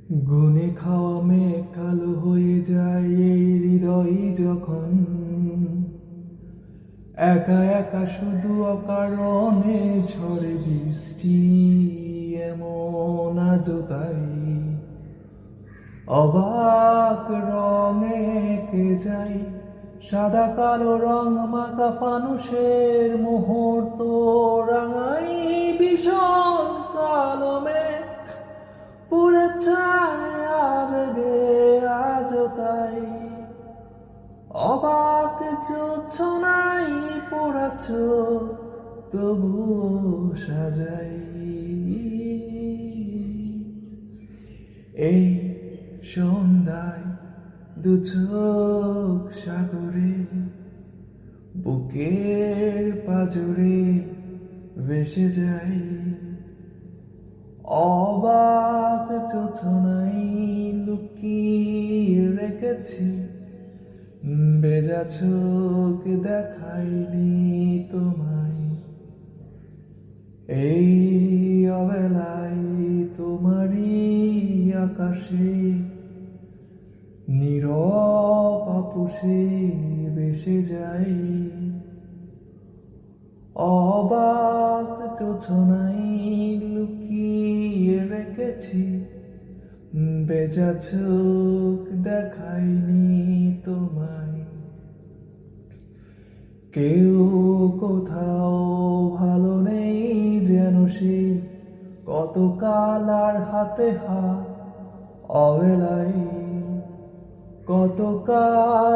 গুনে খাওয়া মেঘ কালো হয়ে যায় এই হৃদয় যখন একা একা শুধু অকারণে ঝড়ে বৃষ্টি এমন আজও তাই অবাক রঙে এঁকে যাই সাদা কালো রং মাখা ফানুষের মুহূর্ত রাঙাই ভীষণ কালো মেঘ পুরে চায় আবেগে আজও তাই অবাক জোছনাই পড়াছ তবু সাজাই এই সন্ধ্যায় দু চোখ সাগরে বুকের পাজরে ভেসে যাই অবাক যোছনাই লুকিয়ে রেখেছি বেজা চোখ দেখাইনি তোমায় এই অবেলায় তোমারই আকাশে নীরব আপুসে ভেসে যাই অবাক যোছনাই লুকিয়ে রেখেছি বেজা চোখ দেখাইনি তোমায় কেউ কোথাও ভালো নেই যেন সে কতকাল আর হাতে হাত অবেলায় কতকাল